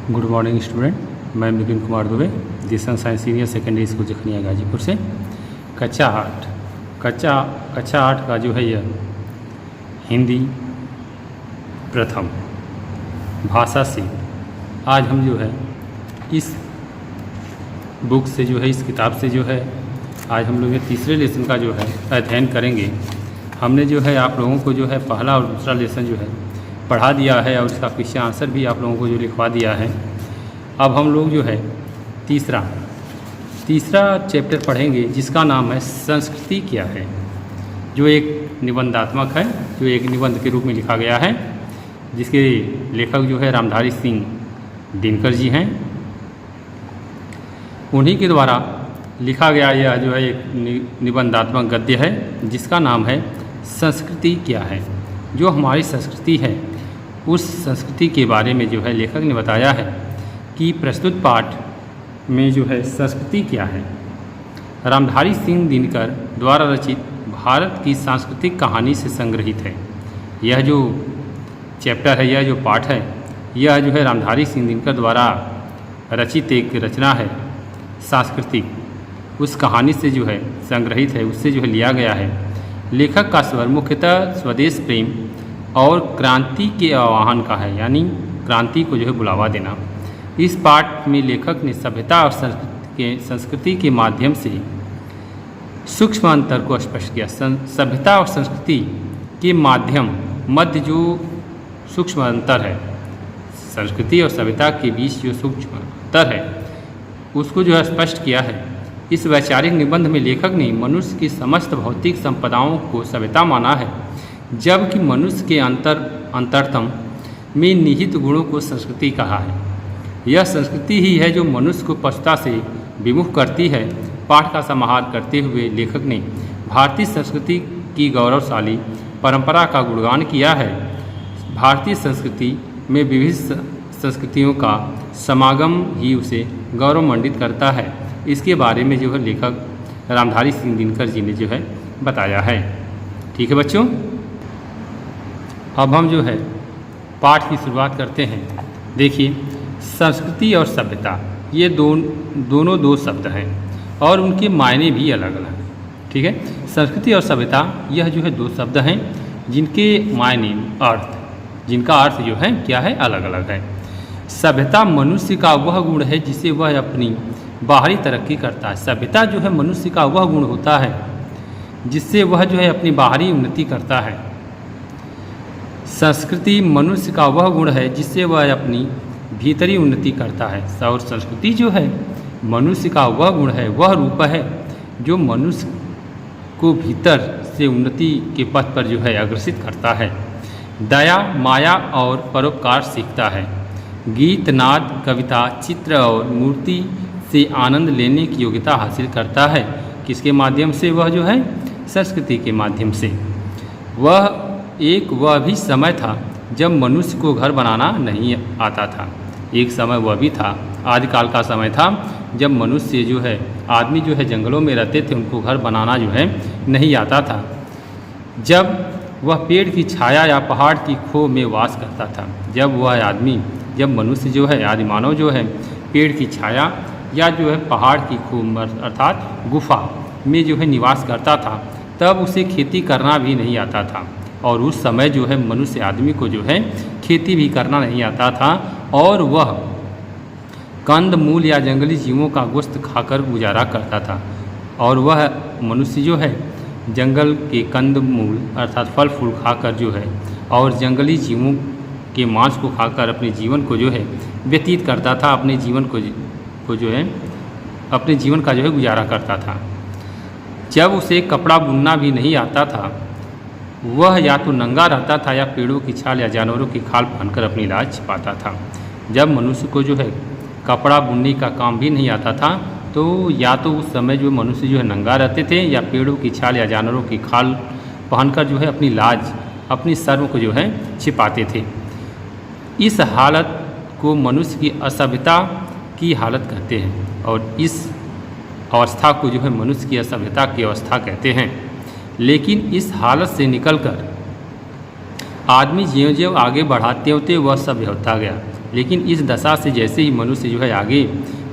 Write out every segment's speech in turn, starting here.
Good morning student, मैं Vipin Kumar Dubey, Disha science senior secondary school Jakhaniya Ghazipur से कक्षा आठ का जो है यह हिंदी प्रथम भाषा से आज हम जो है इस बुक से जो है इस किताब से जो है आज हम लोग ये तीसरे लेसन का जो है अध्ययन करेंगे। हमने जो है आप लोगों को जो है पहला और दूसरा लेसन जो है पढ़ा दिया है और उसका क्वेश्चन आंसर भी आप लोगों को जो लिखवा दिया है। अब हम लोग जो है तीसरा चैप्टर पढ़ेंगे जिसका नाम है संस्कृति क्या है, जो एक निबंधात्मक है, जो एक निबंध के रूप में लिखा गया है, जिसके लेखक जो है रामधारी सिंह दिनकर जी हैं। उन्हीं के द्वारा लिखा गया यह जो है एक निबंधात्मक गद्य है जिसका नाम है संस्कृति क्या है। जो हमारी संस्कृति है उस संस्कृति के बारे में जो है लेखक ने बताया है कि प्रस्तुत पाठ में जो है संस्कृति क्या है। रामधारी सिंह दिनकर द्वारा रचित भारत की सांस्कृतिक कहानी से संग्रहित है। यह जो चैप्टर है, यह जो पाठ है, यह जो है रामधारी सिंह दिनकर द्वारा रचित एक रचना है सांस्कृतिक, उस कहानी से जो है संग्रहित है, उससे जो है लिया गया है। लेखक का स्वर मुख्यतः स्वदेश प्रेम और क्रांति के आह्वान का है, यानी क्रांति को जो है बुलावा देना। इस पाठ में लेखक ने सभ्यता और संस्कृति के माध्यम से सूक्ष्म अंतर को स्पष्ट किया। सभ्यता और संस्कृति के मध्य जो सूक्ष्म अंतर है, संस्कृति और सभ्यता के बीच जो सूक्ष्म अंतर है उसको जो है स्पष्ट किया है। इस वैचारिक निबंध में लेखक ने मनुष्य की समस्त भौतिक संपदाओं को सभ्यता माना है, जबकि मनुष्य के अंतरतम में निहित गुणों को संस्कृति कहा है। यह संस्कृति ही है जो मनुष्य को पशुता से विमुख करती है। पाठ का समाहार करते हुए लेखक ने भारतीय संस्कृति की गौरवशाली परंपरा का गुणगान किया है। भारतीय संस्कृति में विविध संस्कृतियों का समागम ही उसे गौरवमंडित करता है। इसके बारे में जो है लेखक रामधारी सिंह दिनकर जी ने जो है बताया है। ठीक है बच्चों, अब हम जो है पाठ की शुरुआत करते हैं। देखिए, संस्कृति और सभ्यता ये दोनों दो शब्द हैं और उनके मायने भी अलग अलग हैं। ठीक है, संस्कृति और सभ्यता यह जो है दो शब्द हैं जिनके मायने जिनका अर्थ जो है क्या है, अलग अलग है। सभ्यता मनुष्य का वह गुण है जिसे वह अपनी बाहरी तरक्की करता है। सभ्यता जो है मनुष्य का वह गुण होता है जिससे वह जो है अपनी बाहरी उन्नति करता है। संस्कृति मनुष्य का वह गुण है जिससे वह अपनी भीतरी उन्नति करता है। और संस्कृति जो है मनुष्य का वह गुण है, वह रूप है जो मनुष्य को भीतर से उन्नति के पथ पर जो है अग्रसित करता है। दया, माया और परोपकार सीखता है। गीत, नाद, कविता, चित्र और मूर्ति से आनंद लेने की योग्यता हासिल करता है। किसके माध्यम से? वह जो है संस्कृति के माध्यम से। वह भी समय था जब मनुष्य को घर बनाना नहीं आता था। एक समय वह भी था, आदिकाल का समय था, जब मनुष्य जो है आदमी जो है जंगलों में रहते थे, उनको घर बनाना जो है नहीं आता था। जब वह पेड़ की छाया या पहाड़ की खो में वास करता था। जब मनुष्य जो है आदिमानव जो है पेड़ की छाया या जो है पहाड़ की खो अर्थात गुफा में जो है निवास करता था, तब उसे खेती करना भी नहीं आता था। और उस समय जो है मनुष्य आदमी को जो है खेती भी करना नहीं आता था और वह कंद मूल या जंगली जीवों का गोश्त खाकर गुजारा करता था। और वह मनुष्य जो है जंगल के कंद मूल अर्थात फल फूल खाकर जो है और जंगली जीवों के मांस को खाकर अपने जीवन को जो है व्यतीत करता था, अपने जीवन को जो है अपने जीवन का जो है गुजारा करता था। जब उसे कपड़ा बुनना भी नहीं आता था, वह या तो नंगा रहता था या पेड़ों की छाल या जानवरों की खाल पहनकर अपनी लाज छिपाता था। जब मनुष्य को जो है कपड़ा बुनने का काम भी नहीं आता था, तो या तो उस समय जो मनुष्य जो है नंगा रहते थे या पेड़ों की छाल या जानवरों की खाल पहनकर जो है अपनी लाज, अपनी शर्म को जो है छिपाते थे। इस हालत को मनुष्य की असभ्यता की हालत कहते हैं और इस अवस्था को जो है मनुष्य की असभ्यता की अवस्था कहते हैं। लेकिन इस हालत से निकलकर आदमी ज्यों ज्यों आगे बढ़ाते होते वह सभ्य होता गया। लेकिन इस दशा से जैसे ही मनुष्य जो है आगे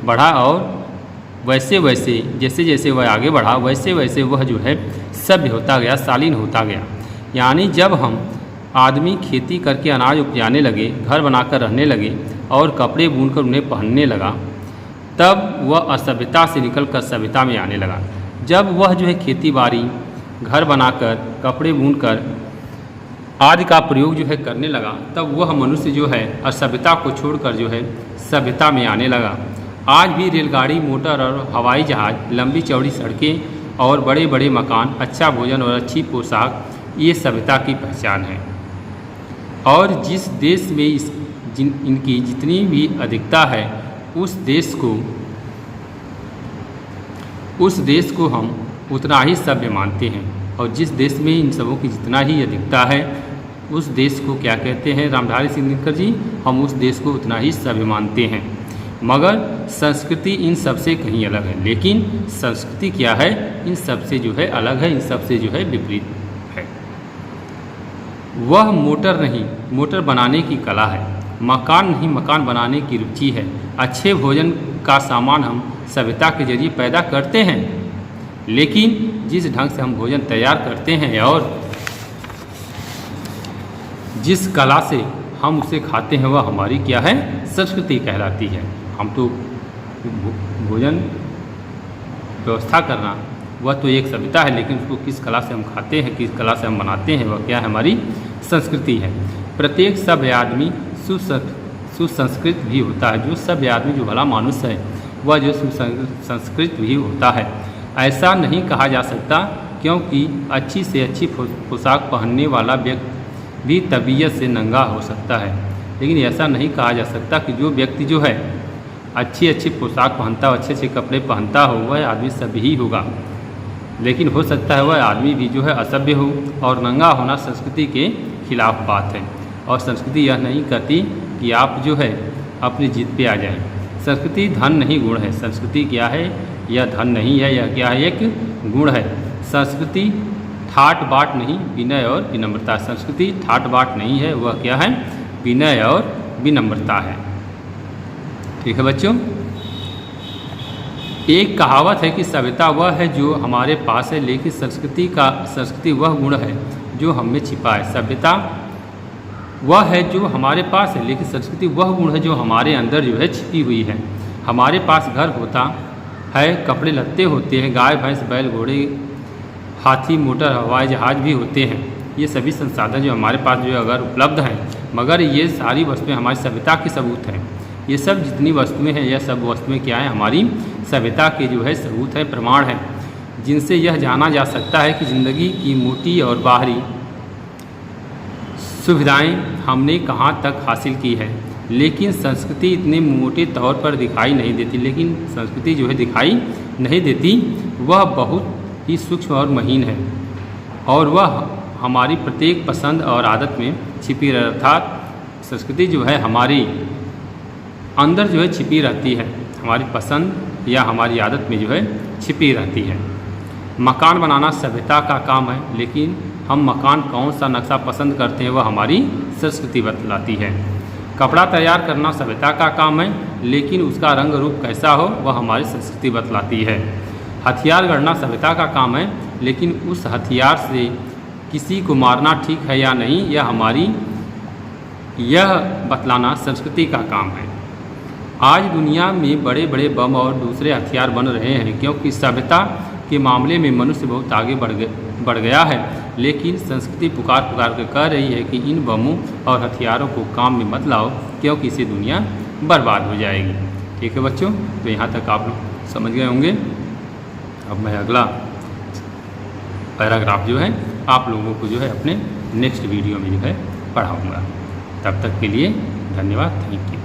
बढ़ा और वैसे वैसे जैसे जैसे वह आगे बढ़ा वैसे वैसे वह जो है सभ्य होता गया, शालीन होता गया। यानी जब हम आदमी खेती करके अनाज उपजाने लगे, घर बनाकर रहने लगे और कपड़े बुनकर उन्हें पहनने लगा, तब वह असभ्यता से निकलकर सभ्यता में आने लगा। जब वह जो है खेती बाड़ी, घर बनाकर, कपड़े बुनकर आदि का प्रयोग जो है करने लगा, तब वह मनुष्य जो है असभ्यता को छोड़कर जो है सभ्यता में आने लगा। आज भी रेलगाड़ी, मोटर और हवाई जहाज़, लंबी चौड़ी सड़कें और बड़े बड़े मकान, अच्छा भोजन और अच्छी पोशाक ये सभ्यता की पहचान है। और जिस देश में इनकी जितनी भी अधिकता है उस देश को हम उतना ही सभ्य मानते हैं। और जिस देश में इन सबों की जितना ही अधिकता है उस देश को क्या कहते हैं रामधारी सिंह दिनकर जी? हम उस देश को उतना ही सभ्य मानते हैं। मगर संस्कृति इन सबसे कहीं अलग है। लेकिन संस्कृति क्या है? इन सबसे जो है अलग है, इन सबसे जो है विपरीत है। वह मोटर नहीं, मोटर बनाने की कला है। मकान नहीं, मकान बनाने की रुचि है। अच्छे भोजन का सामान हम सभ्यता के जरिए पैदा करते हैं, लेकिन जिस ढंग से हम भोजन तैयार करते हैं और जिस कला से हम उसे खाते हैं वह हमारी क्या है? संस्कृति कहलाती है। हम तो भोजन व्यवस्था करना वह तो एक सभ्यता है, लेकिन उसको किस कला से हम खाते हैं, किस कला से हम बनाते हैं, वह क्या है? हमारी संस्कृति है। प्रत्येक सभ्य आदमी सुसंस्कृत भी होता है। जो सभ्य आदमी, जो भला मानुष है, वह जो सुसंस्कृत भी होता है। ऐसा नहीं कहा जा सकता, क्योंकि अच्छी से अच्छी पोशाक पहनने वाला व्यक्ति भी तबीयत से नंगा हो सकता है। लेकिन ऐसा नहीं कहा जा सकता कि जो व्यक्ति जो है अच्छी अच्छी पोशाक पहनता हो, अच्छे अच्छे कपड़े पहनता हो, वह आदमी सभ्य ही होगा। लेकिन हो सकता है वह आदमी भी जो है असभ्य हो। और नंगा होना संस्कृति के खिलाफ बात है। और संस्कृति यह नहीं कहती कि आप जो है अपनी जीत पे आ जाएं। संस्कृति धन नहीं, गुण है। संस्कृति क्या है? यह धन नहीं है, यह क्या है? एक गुण है। संस्कृति ठाट बाट नहीं, विनय और विनम्रता। संस्कृति ठाट बाट नहीं है, वह क्या है? विनय और विनम्रता है। ठीक है बच्चों, एक कहावत है कि सभ्यता वह है जो हमारे पास है, लेकिन संस्कृति वह गुण है जो हम में छिपा है। सभ्यता वह है जो हमारे पास है, लेकिन संस्कृति वह गुण है जो हमारे अंदर जो है छिपी हुई है। हमारे पास घर होता है, कपड़े लत्ते होते हैं, गाय भैंस बैल घोड़े हाथी मोटर हवाई जहाज़ भी होते हैं। ये सभी संसाधन जो हमारे पास जो अगर उपलब्ध हैं, मगर ये सारी वस्तुएं हमारी सभ्यता के सबूत हैं। ये सब जितनी वस्तुएं हैं, यह सब वस्तुएं क्या हैं? हमारी सभ्यता के जो है सबूत है, प्रमाण है, जिनसे यह जाना जा सकता है कि ज़िंदगी की मोटी और बाहरी सुविधाएं हमने कहाँ तक हासिल की है। लेकिन संस्कृति इतने मोटे तौर पर दिखाई नहीं देती। लेकिन संस्कृति जो है दिखाई नहीं देती, वह बहुत ही सूक्ष्म और महीन है, और वह हमारी प्रत्येक पसंद और आदत में छिपी रह। अर्थात संस्कृति जो है हमारी अंदर जो है छिपी रहती है, हमारी पसंद या हमारी आदत में जो है छिपी रहती है। मकान बनाना सभ्यता का काम है, लेकिन हम मकान कौन सा नक्शा पसंद करते हैं वह हमारी संस्कृति बतलाती है। कपड़ा तैयार करना सभ्यता का काम है, लेकिन उसका रंग रूप कैसा हो वह हमारी संस्कृति बतलाती है। हथियार गढ़ना सभ्यता का काम है, लेकिन उस हथियार से किसी को मारना ठीक है या नहीं यह बतलाना संस्कृति का काम है। आज दुनिया में बड़े बड़े बम और दूसरे हथियार बन रहे हैं, क्योंकि सभ्यता के मामले में मनुष्य बहुत आगे बढ़ गया है। लेकिन संस्कृति पुकार कर कह रही है कि इन बमों और हथियारों को काम में मत लाओ, क्योंकि इससे दुनिया बर्बाद हो जाएगी। ठीक है बच्चों, तो यहाँ तक आप लोग समझ गए होंगे। अब मैं अगला पैराग्राफ जो है आप लोगों को जो है अपने नेक्स्ट वीडियो में जो है पढ़ाऊँगा। तब तक के लिए धन्यवाद, थैंक यू।